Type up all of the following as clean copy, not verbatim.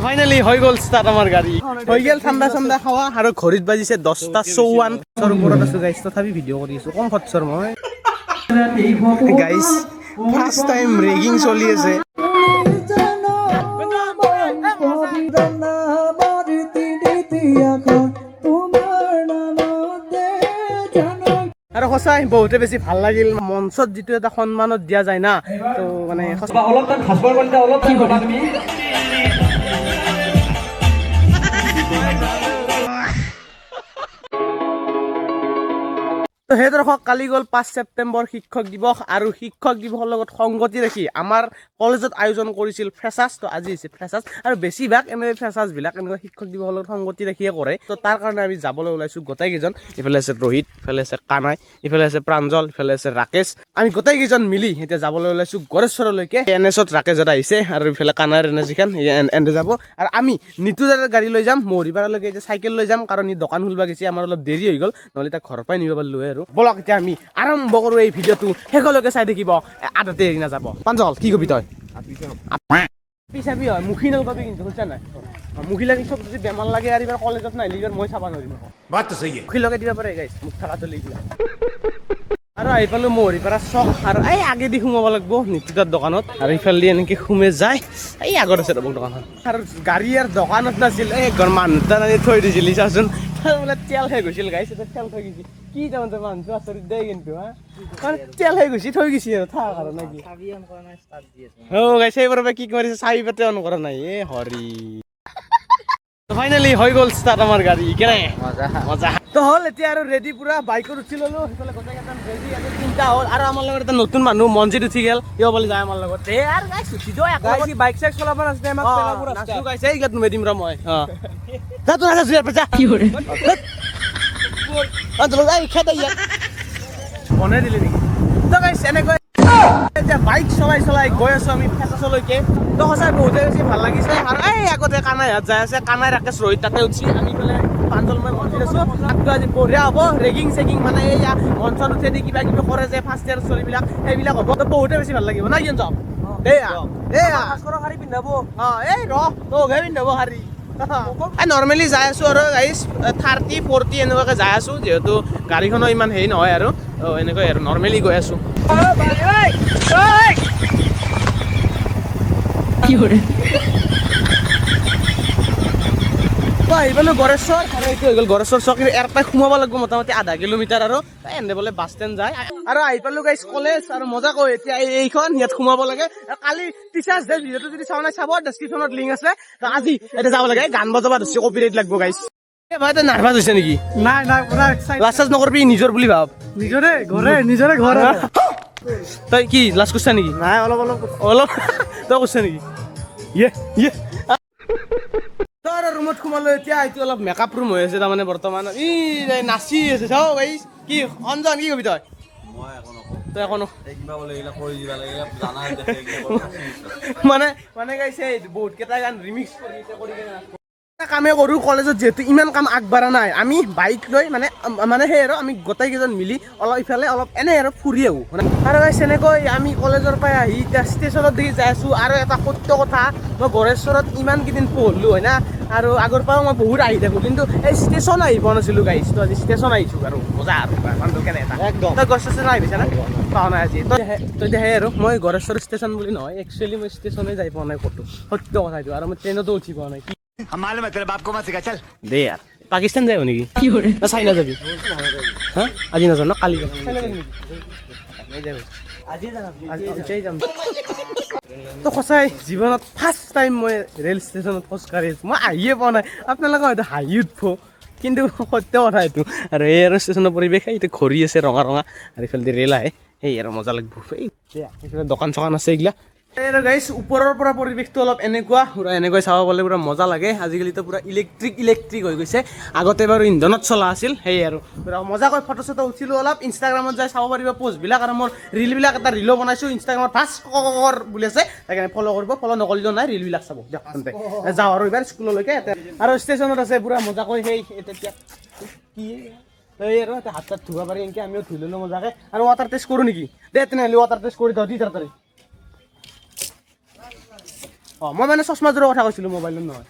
Finally হৈ গ'ল start আমাৰ গাড়ী হৈ গ'ল ঠাণ্ডা ঠাণ্ডা খাৱা আৰু ঘড়ীত বাজিছে 10:54 ওপৰত আছো গাইছ তথাপি ভিডিঅ' কৰি আছো কম খৰচৰ মই গাইছ ফাৰ্ষ্ট টাইম ৰেগিং চলি আছে আৰু সঁচাই বহুতে বেছি ভাল লাগিল মঞ্চত যিটো এটা সন্মানত দিয়া যায় না তো মানে অলপ টাইম ভাস্কৰ কলিতা অলপ কি কথা তুমি তো সেই দৰ্শক কালি গ'ল 5 ছেপ্টেম্বৰ শিক্ষক দিৱস আৰু শিক্ষক দিৱসৰ লগত সংগতি ৰাখি আমাৰ কলেজত আয়োজন কৰিছিল ফ্ৰেছাৰ্ছ তো আজি হৈছে ফ্ৰেছাৰ্ছ আৰু বেছিভাগ এনে ফ্ৰেছাৰ্ছবিলাক এনেকুৱা শিক্ষক দিৱসৰ লগত সংগতি ৰাখিয়ে কৰে তো তাৰ কাৰণে আমি যাবলৈ ওলাইছোঁ গোটেইকেইজন ইফালে আছে ৰোহিত ইফালে আছে কানাই ইফালে আছে প্ৰাঞ্জল ইফালে আছে ৰাকেশ আমি গোটেইকেইজন মিলি এতিয়া যাবলৈ ওলাইছোঁ গড়েশ্বৰলৈকে এনএছত ৰাকেশত আহিছে আৰু ইফালে কানাইৰ এনএছখন এনে যাব আৰু আমি নিতুদাৰ গাড়ী লৈ যাম মৰিপাৰালৈকে এতিয়া চাইকেল লৈ যাম কাৰণ ই দোকান খুলিব গৈছে আমাৰ অলপ দেৰি হৈ গ'ল নহ'লে তাক ঘৰৰ পৰাই নিব পাৰিলোঁ আৰু বলক এতিয়া আমি আৰম্ভ কৰোঁ এই ভিডিঅ'টো শেষলৈকে চাই থাকিব আধাতে এৰি নাযাব প্ৰাঞ্জল কি কবি তই পিছাবি হয় মুখী নলপাবি কিন্তু বুজিছা নাই মুখী লাগি চব যদি বেমাৰ লাগে আৰু এইবাৰ কলেজত নাহিলে এইবাৰ মই চাব নোৱাৰিম মুখী লগাই দিব পাৰে গাইছ মুখ থকা চলি আৰু আহি পালোঁ মৰিপাৰা চক আৰু এই আগেদি সোমাব লাগিব নিতুদাৰ দোকানত আৰু ইফালে দি এনেকৈ সোমে যায় এই আগত আছে ৰ'ব দোকানত আৰু গাড়ী আৰু দোকানত নাছিল এই মানুহ এটা আনি থৈ দিছিল চাচোন বোলে তেল শেষ গৈছিল গাইছ এতিয়া তেল থৈ গৈছিল কি তাৰমানে মানুহটো আচৰিত দেই কিন্তু হা তেল শেষ গৈছে থৈ গৈছে আৰু থাকা কাৰণে কি গাইছ এইবাৰ কি কৰিছে চাবি পাতে অন কৰা নাই এ হৰি ফাইনালি হৈ গ'ল ষ্টাৰ্ট আমাৰ গাড়ী কেনে মজা তো হ'ল এতিয়া আৰু ৰেডি পুৰা বাইকত উঠি ল'লোঁ সেইফালে গোটেইকেইটা ৰেডি আৰু তিনিটা হ'ল আৰু আমাৰ লগত এটা নতুন মানুহ মনজিত উঠি গ'ল ইও বুলি যায় আমাৰ লগত এই আৰু গাইছ উঠি দিওঁ বাইক চাইক চলাব নাছিলে আমাক নাচো গাইছে এইগিলা তুমি দিম ৰ মই যা তোৰ নাচা জুয়াৰ পেচা কি কৰে বনাই দিলি নেকি তো গাইছ এনেকৈ এতিয়া বাইক চলাই চলাই গৈ আছো আমি ফেচাছলৈকে তো সঁচাই বহুতে বেছি ভাল লাগিছে আৰু এই আগতে কানাই হাত যাই আছে কানাই ৰাকেশ ৰোহিত তাতে উঠি আমি বোলে প্ৰাঞ্জল মই মন্দিৰ আছো তাততো আজি বঢ়িয়া হ'ব ৰেগিং চেগিং মানে এইয়া মঞ্চত উঠে দি কিবা কিবি কৰে যে ফাৰ্ষ্ট ইয়াৰ ছোৱালীবিলাক সেইবিলাক হ'ব তো বহুতে বেছি ভাল লাগিব নাই যাম শাৰী পিন্ধাব এই ৰহে পিন্ধাব শাৰী নৰ্মেলি যাই আছো আৰু গাইছ 30-40 এনেকুৱাকে যাই আছো যিহেতু গাড়ীখনো ইমান হেৰি নহয় আৰু এনেকৈ আৰু নৰ্মেলি গৈ আছো কি কৰে আহি পালোঁ গড়েশ্বৰ আৰু এইটো হৈ গ'ল গড়েশ্বৰ চক ইয়াৰ পৰাই সোমাব লাগিব মোটামুটি আধা কিলোমিটাৰ আৰু এনে বোলে বাছ ষ্টেণ্ড যায় আৰু আহি পালোঁ গাইছ কলেজ আৰু মজা কৈ এতিয়া এইখন ইয়াত সোমাব লাগে কালি টিচাৰ্ছ ডে ভিডিঅ'টো যদি চাব নাই চাব ডেছক্ৰিপশ্যনত লিংক আছে আজি এতিয়া যাব লাগে গান বজাব ধৰিছে কপিৰাইট লাগিব গাইছ ভাই তই নাৰ্ভাছ হৈছে নেকি নাই নাই লাজ নকৰিবি নিজৰ বুলি ভাব নিজৰে ঘৰ তই কি লাজ কৰিছা নেকি নাই অলপ তই কৰিছা নেকি তোৰ ৰুমত সোমালো এতিয়া এইটো অলপ মেকআপ ৰুম হৈ আছে তাৰমানে বৰ্তমান ই নাচি আছে চাও ভাই কি অঞ্জন কি কবি তই তই একো মানে গাইছে বহুত কেইটা গান ৰিমিক্স কৰি কামে কৰোঁ কলেজত যিহেতু ইমান কাম আগবাঢ়া নাই আমি বাইক লৈ মানে সেই আৰু আমি গোটেইকেইজন মিলি অলপ ইফালে অলপ এনে আৰু ফুৰি আহোঁ আৰু গাইছ এনেকৈ আমি কলেজৰ পৰা আহি এতিয়া ষ্টেচনত দেখি যাই আছোঁ আৰু এটা সত্য কথা মই গড়েশ্বৰত ইমান কেইদিন পঢ়িলোঁ হয় না আৰু আগৰ পৰাও মই বহুত আহি থাকোঁ কিন্তু এই ষ্টেচন আহি পোৱা নাছিলোঁ গাইছ তো আজি ষ্টেচন আহিছোঁ আৰু মজা আৰু মানুহটো কেনে এটা একদম তই গড় ষ্টেচন আহিছা না পাওঁ নাই আজি তই এতিয়া সেই আৰু মই গড়েশ্বৰ ষ্টেচন বুলি নহয় একচুৱেলি মই ষ্টেচনে যাই পোৱা নাই ক'তো সত্য কথা এইটো আৰু মই ট্ৰেইনতো উঠি পোৱা নাই দে यार পাকিস্তান যাই নেকি কি কৰে না চাইনা যাবি হা আজি নাজানো কালি যাম তো সঁচাই জীৱনত ফাৰ্ষ্ট টাইম মই ৰেল ষ্টেচনত খোজকাঢ়ি আছোঁ মই আহিয়ে পোৱা নাই আপোনালোকে হয়তো হাঁহি উঠিব কিন্তু সত্য কথা এইটো আৰু এই আৰু ষ্টেচনৰ পৰিৱেশ এইটো ঘূৰি আছে ৰঙা আৰু এইফালে ৰেল আহে সেই আৰু মজা লাগিব এইফালে দোকান চকান আছে এইগিলা আৰু গাইছ ওপৰৰ পৰা পৰিৱেশটো অলপ এনেকুৱা পুৰা এনেকৈ চাব পালে পুৰা মজা লাগে আজিকালিতো পুৰা ইলেক্ট্ৰিক হৈ গৈছে আগতে বাৰু ইন্ধনত চলা আছিল সেই আৰু পুৰা মজাকৈ ফটো চটো উঠিলোঁ অলপ ইনষ্টাগ্ৰামত যাই চাব পাৰিব পষ্টবিলাক আৰু মোৰ ৰিলবিলাক এটা ৰিলো বনাইছোঁ ইনষ্টাগ্ৰামত ফাৰ্ষ্ট বুলি আছে সেইকাৰণে ফ'ল' কৰিব ফ'ল' নকৰিলেও নাই ৰিলবিলাক চাব দিয়ক যাওঁ আৰু এইবাৰ স্কুললৈকে আৰু ষ্টেচনত আছে পুৰা মজাকৈ সেই তেতিয়া কি এই আৰু হাত চাত ধুব পাৰি এনেকৈ আমিও ধুই ল'লোঁ মজাকৈ আৰু ৱাটাৰ টেষ্ট কৰোঁ নেকি দে তেনেহ'লে ৱাটাৰ টেষ্ট কৰি দিওঁ তাড়াতাড়ি মই মানে চশমাযোৰৰ কথা কৈছিলোঁ মোবাইলত নহয়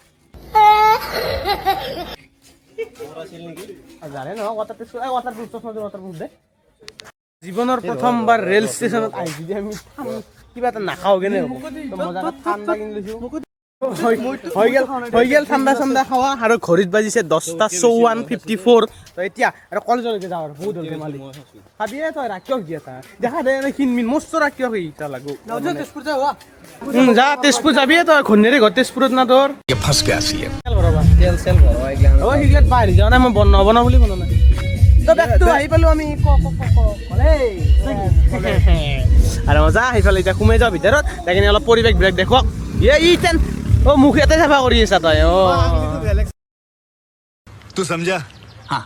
জানে ন ৱাটাৰপ্ৰুফ দে জীৱনৰ প্ৰথমবাৰ ৰেল ষ্টেচনত আহি যদি আমি কিবা এটা নাখাওঁ কেনে হ'ব মজাকে ঠাণ্ডা কিনি লৈছোঁ হৈ গেল ঠাণ্ডা ঠাণ্ডা খাৱা আৰু ঘড়ীত বাজিছে 10:54 তো এতিয়া আৰু কলেজলৈকে যাওঁ আৰু বহুত হ'ল ধেমালি ভাবিয়ে তই ৰাখিয়ক দিয়া তা দেখা দে কিনমিন মস্ত ৰাখিয়ক ইটা লাগো যা তেজপুৰ যাবিয়ে তই ঘনেৰে ঘৰ তেজপুৰত না তোৰ फंस गया सी তেল চেল ভৰোৱা সেইগিলাত বাহিৰ যোৱা নাই মই নবনাওঁ বুলি বনোৱা নাই তো বেগটো আহি পালোঁ আমি আৰু মজা আহি পালোঁ এতিয়া সোমাই যাওঁ ভিতৰত যাই কিনে অলপ পৰিৱেশ বিলাক দেখুৱাওক মুখ ইয়াতে চাফা কৰি আছা তই तू समझा हाँ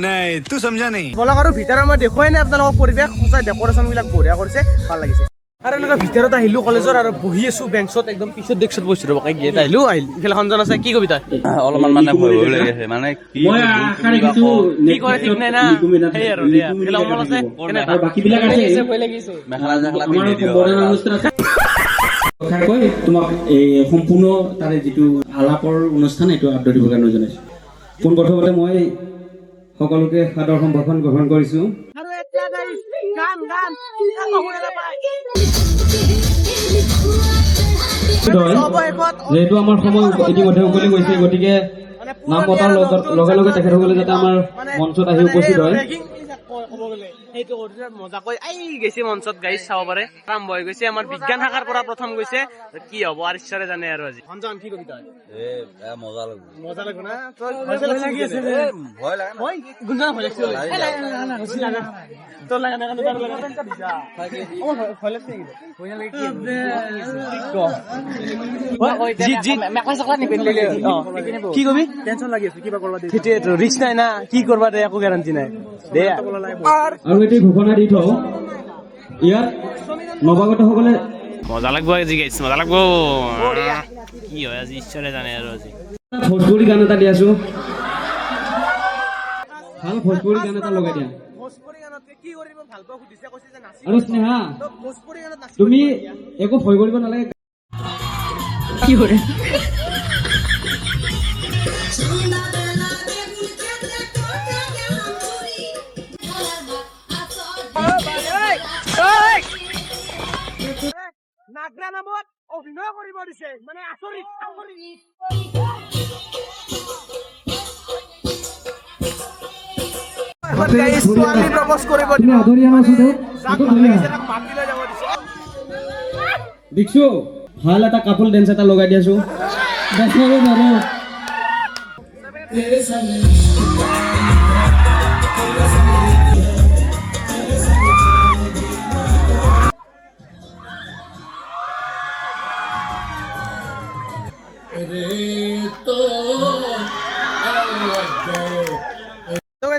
नहीं तू समझा नहीं বলক আৰু ভিতৰত মই দেখুৱাই নাই আপোনালোকৰ পৰিৱেশ সঁচাই ডেকৰেশ্যন বিলাক বঢ়িয়া কৰিছে ভাল লাগিছে আৰু এনেকুৱা ভিতৰত আহিলোঁ কলেজৰ আৰু বহি আছোঁ বেঞ্চত একদম পিছত ডেস্কত বহিছোঁ ৰ'ব গেট আহিলোঁ ইফালে সঞ্জন আছে কি কবি তই অলপমান মানে ভয় ভয় লাগি আছে মানে কি কৰে ঠিক নাই না সেই আৰু ইফালে অমল আছে বাকীবিলাক আছে মেখেলা চেখেলা পিন্ধি দিব কথাকৈ তোমাক এই সম্পূৰ্ণ তাৰে যিটো আলাপৰ অনুষ্ঠান এইটো আপডেট দিবৰ কাৰণে জনাইছোঁ পোনপ্ৰথমতে মই সকলোকে সাদৰ সম্ভাষণ গ্ৰহণ কৰিছোঁ আৰু এতিয়া গাইছ গান যিহেতু আমাৰ সময় ইতিমধ্যে উকলি গৈছে গতিকে নাম মতাৰ লগে লগে তেখেতসকলে যাতে আমাৰ মঞ্চত আহি উপস্থিত হয় সেইটো মজা কৈ গৈছে মঞ্চত গাইছ চাব পাৰে আৰম্ভ হৈ গৈছে আমাৰ বিজ্ঞান শাখাৰ পৰা প্ৰথম গৈছে কি হ'ব আৰু ঈশ্বৰে জানে আৰু আজি সঞ্জন কি কবি তই মজা লাগব মজা লাগব না তই ভয় লাগি আছে ভয় লাগে ভয় গুঞ্জন ভয় লাগছে তোৰ লাগা নাই তোৰ লাগা ও ভয় লাগছে কি ভয় লাগে কি জি মেকলা চকলা নিপিনলে কি কবি টেনচন লাগি আছে কিবা কৰবা দে সেইটো ৰিস্ক নাই না কি কৰবা দে একো গ্যাৰান্টি নাই দে আৰু এটি ঘোষণা দি থওঁ ইয়াত নৱাগতসকলে মজা লাগব আজি গাইছ মজা লাগব কি হয় আজি ঈশ্বৰে জানে আৰু আজি ভোজপুৰী গান এটা দি আছো ভাল ভোজপুৰী গান এটা লগাই দিয়া ভোজপুৰী গানত কি কৰিব ভাল পাও সুধিছে কৈছে যে নাচি আৰু স্নেহা ভোজপুৰী গানত নাচি তুমি একো ভয় কৰিব নালাগে কি কৰে নাগৰা নামত অভিনয় কৰিব দিছে মানে আচৰিত ছোৱালী প্ৰপ'জ কৰিব তুমি আদৰি আনা দেখিছো ভাল এটা কাপল ডেন্স এটা লগাই দি আছো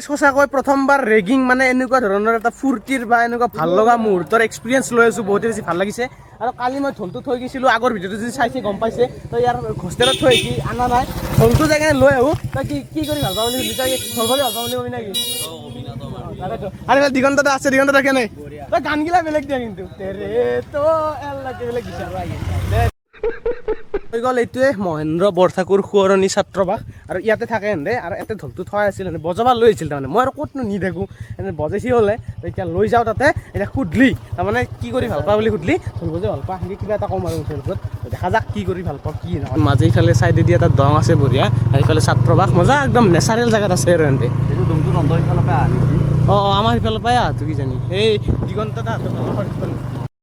সঁচাকৈ প্ৰথমবাৰ ৰেগিং মানে এনেকুৱা ধৰণৰ এটা ফূৰ্তিৰ বা এনেকুৱা ভাল লগা মুহূৰ্তৰ এক্সপিৰিয়েঞ্চ লৈ আছোঁ বহুতে বেছি ভাল লাগিছে আৰু কালি মই ঢোলটো থৈ গৈছিলোঁ আগৰ ভিডিঅ'টো যদি চাইছে গম পাইছে তই ইয়াৰ হোষ্টেলত থৈ আহি আনা নাই ঢোলটো যাই কিনে লৈ আহোঁ তই কি কৰি ভাল পাওঁ বুলি সুধি তই ঢোল কৰি ভাল পাওঁ বুলি কবি নেকি আৰু দিগন্ত আছে দিগন্ত কেনে তই গানগিলা বেলেগ দিয়া কিন্তু বেলেগ দিছে হৈ গ'ল এইটোৱে মহেন্দ্ৰ বৰঠাকুৰ সোঁৱৰণি ছাত্ৰবাস আৰু ইয়াতে থাকে হেঁতে আৰু ইয়াতে ঢোলটো থোৱা আছিল বজাব লৈ আহিছিল তাৰমানে মই আৰু ক'তনো নি থাকোঁ এনে বজাইছি হ'লে এতিয়া লৈ যাওঁ তাতে এতিয়া সুধলি তাৰমানে কি কৰি ভাল পাওঁ বুলি সুধলি ঢোল বজাই ভাল পাওঁ সেনেকৈ কিবা এটা ক'ম আৰু মুঠৰ ওপৰত দেখা যাক কি কৰি ভাল পাওঁ কি নহয় মাজে ইফালে চাইডেদি এটা দং আছে বঢ়িয়া আৰু ইফালে ছাত্ৰবাস মজা একদম নেচাৰেল জেগাত আছে আৰু এনে অঁ আমাৰ সিফালৰ পৰাই আহোঁ কি জানি এই দিগন্ত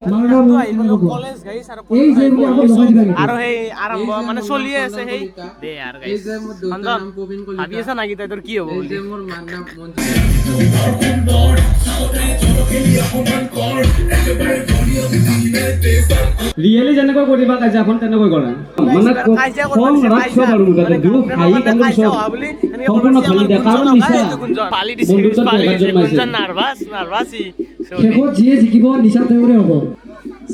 কলেজ গাইছ আৰু সেই আৰম্ভ মানে চলিয়ে আছে সেই দে আৰু গাইছ সঞ্জন ভাবি আছা নাকি তই তোৰ কি হ'ব ৰিয়েলি যেনেকৈ কৰিবা কাজিয়াখন তেনেকৈ কৰা মানে খং ৰাগ চব আৰু মুঠতে দুখ হাঁহি কান্দোন চব সম্পূৰ্ণ খালি দিয়া কাৰণ নিচা শেষত যিয়ে জিকিব নিচা তেওঁৰে হ'ব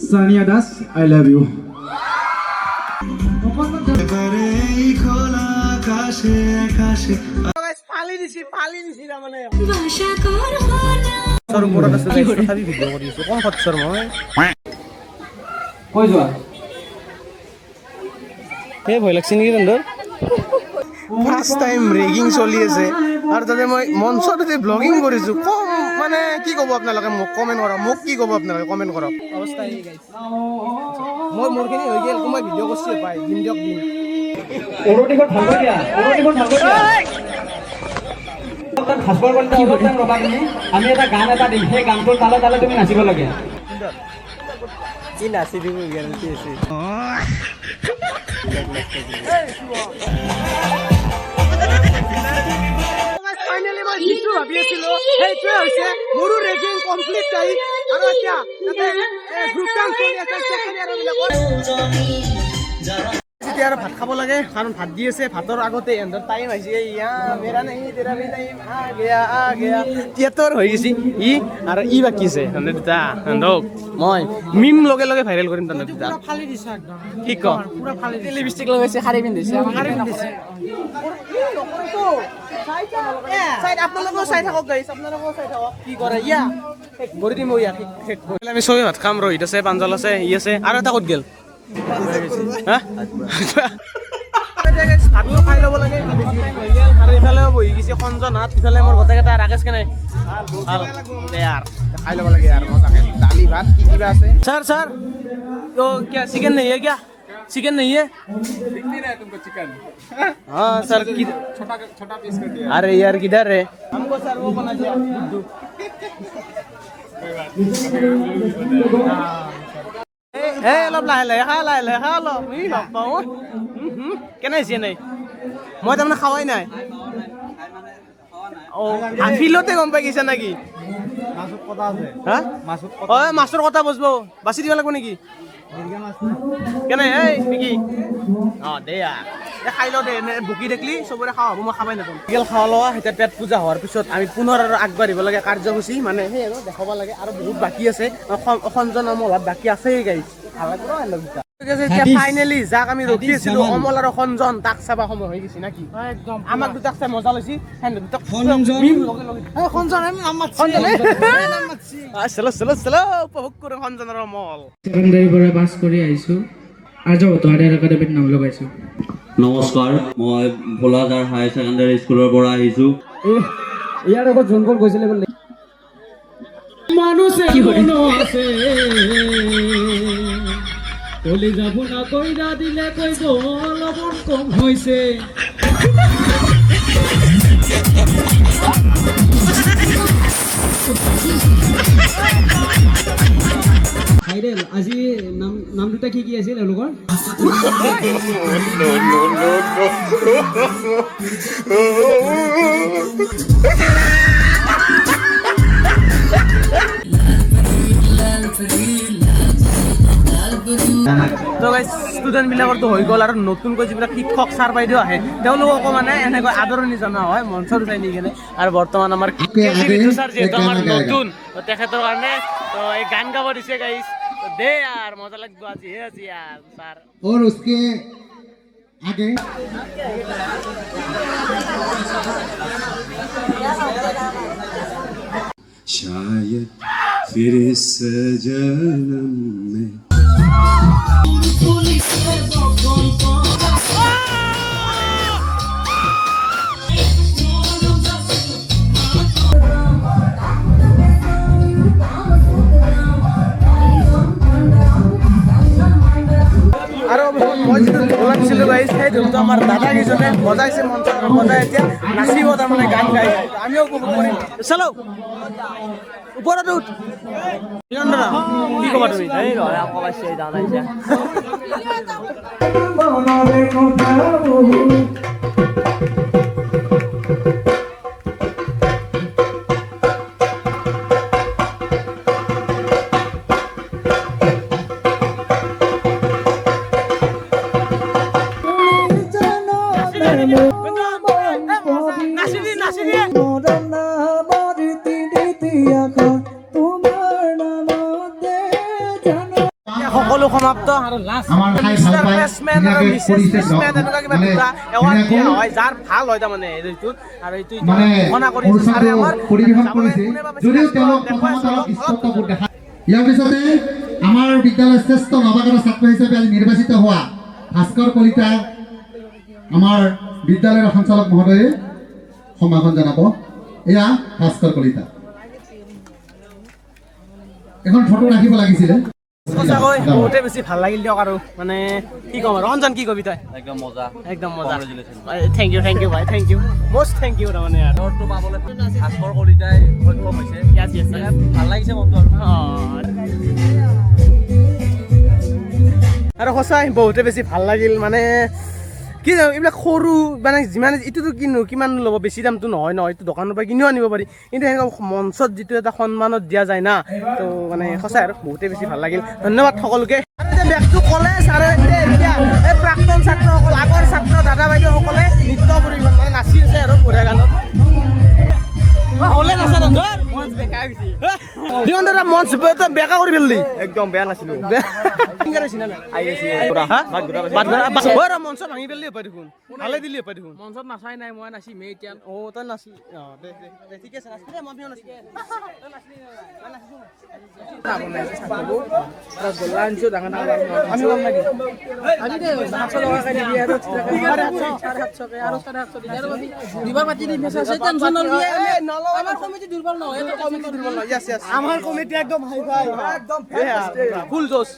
Sania Das I love you ফালি দিছি তাৰমানে ওপৰত আছো তথাপি ভিডিঅ' কৰি আছো কম খৰচৰ মই কৈ যোৱা এই ভয় লাগছে নেকি তহঁতৰ ফাৰ্ষ্ট টাইম ৰেগিং চলি আছে আৰু তাতে মই মঞ্চত যে ব্লগিং কৰিছোঁ কম মানে কি ক'ব আপোনালোকে মোক কমেণ্ট কৰক মোক কি ক'ব আপোনালোকে কমেণ্ট কৰক অৱস্থা এই গাইছ মই মোৰখিনি হৈ গ'ল মই ভিডিঅ' কৰিছোঁ পাই দিম দিয়ক দিম আমি এটা গান এটা দিম সেই গানটোৰ তালে তালে তুমি নাচিব লাগে কি নাচি দিব গেৰাণ্টি আছে ফাইনেলি মই যিটো ভাবি আছিলোঁ সেইটোৱে হৈছে মোৰো ৰেগিং কমপ্লিট টাইম আৰু এতিয়া তাতে গ্ৰুপ ডান্স চলি আছে এতিয়া আৰু ভাত খাব লাগে কাৰণ ভাত দি আছে ভাতৰ আগতে এহেঁতৰ টাইম আহিছে মেৰা নেহি তেৰা ভি টাইম আ গয়া তিয়াতৰ হৈ গৈছে ই আৰু ই বাকী আছে তহঁতে দুটা সিহঁতক মই মিম লগে লগে ভাইৰেল কৰিম তহঁতে দুটা ফালি দিছে একদম কি ক পুৰা ফালি দিছে লিপষ্টিক লগাইছে শাৰী পিন্ধিছে শাৰী পিন্ধিছে আপোনালোকেও চাই থাকক গাইছ আপোনালোকেও চাই থাকক কি কৰে কৰি দিম আমি চবেই ভাত খাম ৰোহিত আছে প্ৰাঞ্জল আছে ই আছে আৰু এটা ক'ত গেল ভাতটো খাই ল'ব লাগে আৰু ইফালেও বহি গৈছে সঞ্জন হাত ইফালে মোৰ গোটেইকেইটা ৰাকেশ কেনে ভাল খাই ল'ব লাগে আৰু মজাকে দালি ভাত কি কিবা আছে ছাৰ তো क्या चिकन नहीं है क्या चिकन नहीं है हाँ सर छोटा पीस कर दिया अरे यार किधर है हमको सर वो बना दिया অলপ লাহে লাহে খা অলপ লগ পাওঁ কেনে হৈছে নাই মই তাৰমানে খাৱাই নাই ফিল্ডতে গম পাই গৈছে নেকি মাছৰ কথা বুজব বাচি দিব লাগিব নেকি কেনে এই নেকি দে খাই লওঁ দে বুকি দেখিলি চবৰে খাওঁ হ'ব মই খাবাই নাপাম বিকেল খাৱা লোৱা এতিয়া পেট পূজা হোৱাৰ পিছত আমি পুনৰ আৰু আগবাঢ়িব লাগে কাৰ্যসূচী মানে সেই আৰু দেখাব লাগে আৰু বহুত বাকী আছে সঞ্জন অমলাত বাকী আছেই গাইছ এতিয়া ফাইনেলি যাক আমি ৰখি আছিলো অমল আৰু সঞ্জন তাক চাবা সময় হৈ গৈছে নাকি আমাক দুটাক চাই মজা লৈছি উপভোগ কৰো সঞ্জন আৰু অমল ছেকেণ্ডাৰীৰ পৰা পাছ কৰি আহিছোঁ আৰ্যভট্ট হায়াৰ একাডেমীত নাম লগাইছোঁ নমস্কাৰ মই ভোলাজাৰ হায়াৰ ছেকেণ্ডাৰী স্কুলৰ পৰা আহিছোঁ ইয়াৰ আগত যোনখন গৈছিলে বোলে মানুহে আছে কলি যাব না কইৰা দিলে কইব লবণ কম হইছে ভাইৰেল আজি নাম দুটা কি আছিল এওঁলোকৰ ষ্টুডেণ্ট বিলাকৰতো হৈ গ'ল আৰু নতুনকৈ যিবিলাক শিক্ষক ছাৰ বাইদেউ আহে তেওঁলোককো মানে এনেকৈ আদৰণি জনোৱা হয় মঞ্চত উঠাই নি কেনে আৰু বৰ্তমান আমাৰ ছাৰ যিহেতু আমাৰ নতুন তেখেতৰ কাৰণে এই গান গাব দিছে গাইছ দে यार মজা লাগব আজি यार ছাৰ और उसके आगे शायद फिर इस जन्म में আৰু মই যিটো ঢোল আনিছিলোঁ গাইছ সেই ঢোলটো আমাৰ দাদা কেইজনে বজাইছে মঞ্চত বজাই এতিয়া নাচিব তাৰমানে গান গাই আমিও উপভোগ কৰিম চলো ওপৰত উঠ কি ক'বা তুমি সকলো সমাপ্ত আৰু লাষ্ট মিষ্টাৰ বেটছমেন আৰু মিছেছ বেটছমেন এনেকুৱা কিবা দুটা এৱাৰ্ড দিয়া হয় যাৰ ভাল হয় তাৰমানে এইটোত আৰু এইটো ঘোষণা কৰিছে ছাৰে আমাৰ ইয়াৰ পিছতে আমাৰ বিদ্যালয়ৰ শ্ৰেষ্ঠ নৱাগত ছাত্ৰ হিচাপে আজি নিৰ্বাচিত হোৱা ভাস্কৰ কলিতা আমাৰ বিদ্যালয়ৰ সঞ্চালক মহোদয়ে সম্ভাষণ জনাব। এয়া ভাস্কৰ কলিতা। এখন ফটো ৰাখিব লাগিছিলে। সঁচাকৈ বহুতে বেছি ভাল লাগিল দিয়ক আৰু মানে কি ক'ম আৰু ৰঞ্জন কি কবি তই একদম মজা একদম মজা থেংক ইউ ভাই thank you most thank you তাৰমানে আৰু দৰটো পাবলৈ ভাস্কৰ কলিতাই সক্ষম হৈছে yes. ভাল লাগিছে মনটো আৰু আৰু সঁচাই বহুতে বেছি ভাল লাগিল মানে কি জানো এইবিলাক সৰু মানে যিমান এইটোতো কিনো কিমান ল'ব বেছি দামটো নহয় এইটো দোকানৰ পৰা কিনিও আনিব পাৰি কিন্তু এনেকুৱা মঞ্চত যিটো এটা সন্মানত দিয়া যায় না তো মানে সঁচাই আৰু বহুতে বেছি ভাল লাগিল ধন্যবাদ সকলোকে বেগটো কলেজ আৰু এতিয়া এই প্ৰাক্তন ছাত্ৰসকল আগৰ ছাত্ৰ দাদা বাইদেউসকলে নৃত্য পৰিৱেশন মানে নাচি আছে আৰু বঢ়িয়া গানত হ'লে নাচা মঞ্চ বেকা কৰি পেলি একদম বেয়া নাছিলো মঞ্চ ভাঙি পেলি পাই দেখোন ভালে দিলি পাই দেখোন মঞ্চত নাচাই নাই মই নাচিম এতিয়া অ তই নাচলি ঠিক আছে নাচি মই নাচি আমার কমিটি একদম হাই ফাই একদম ফুল জোশ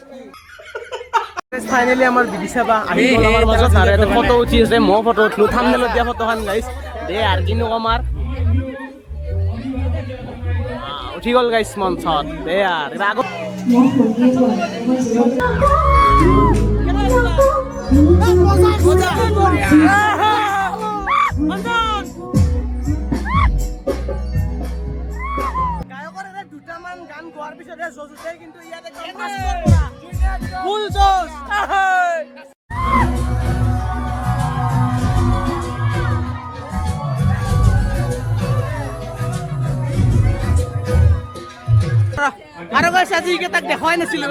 ফাইনালি আমাৰ বিদিশা বা আহি গ'ল আমাৰ মাজত আৰু এটা ফটো উঠি আছে মই ফটো উঠলো থাম্বনেলত দিয়া ফটোখন গাইছ দে আৰু কিনো কম আৰু উঠি গ'ল গাইছ মঞ্চত দে আৰু আগত দুটামান গান গোৱাৰ পিছতহে জজ উঠে কিন্তু ইয়াত ফুল জজ আৰু গাইছ আজি তাক দেখুৱাই নাছিলো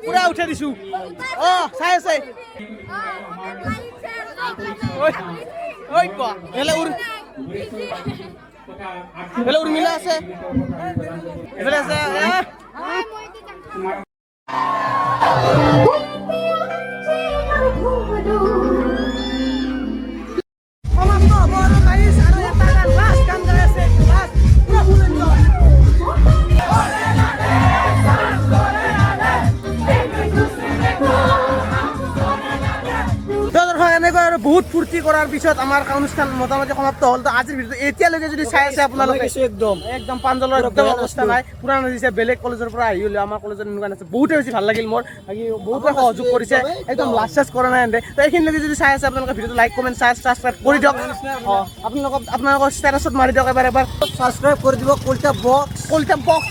পুৰা উঠাই দিছো অ চাই আছে ঐ কোৱা হেলে উৰ্মিলা আছে এফালে আছে সমাপ্ত হ'ব আৰু গাইছ আৰু এটা গান লাষ্ট গান গাই আছে লাষ্ট পুৰা ফুল এনজয় এনেকৈ আৰু বহুত ফূৰ্তি কৰাৰ পিছত আমাৰ অনুষ্ঠান মোটামুটি সমাপ্ত হ'ল তো আজিৰ ভিডিঅ'টো এতিয়ালৈকে যদি চাই আছে আপোনালোকে একদম পাঞ্জলৰ একদম অৱস্থা নাই পুৰা নাচিছে বেলেগ কলেজৰ পৰা আহি হ'লেও আমাৰ কলেজত এনেকুৱা নাচিছে বহুতে বেছি ভাল লাগিল মোৰ বাকী বহুতে সহযোগ কৰিছে একদম লাজ চাজ কৰা নাই এনে তো এইখিনিলৈকে যদি চাই আছে আপোনালোকে ভিডিঅ'টো লাইক কমেণ্ট ছাবস্ক্ৰাইব কৰি দিয়ক আপোনালোকৰ ষ্টেটাছত মাৰি দিয়ক এবাৰ ছাবস্ক্ৰাইব কৰি দিব কলিতা বক্স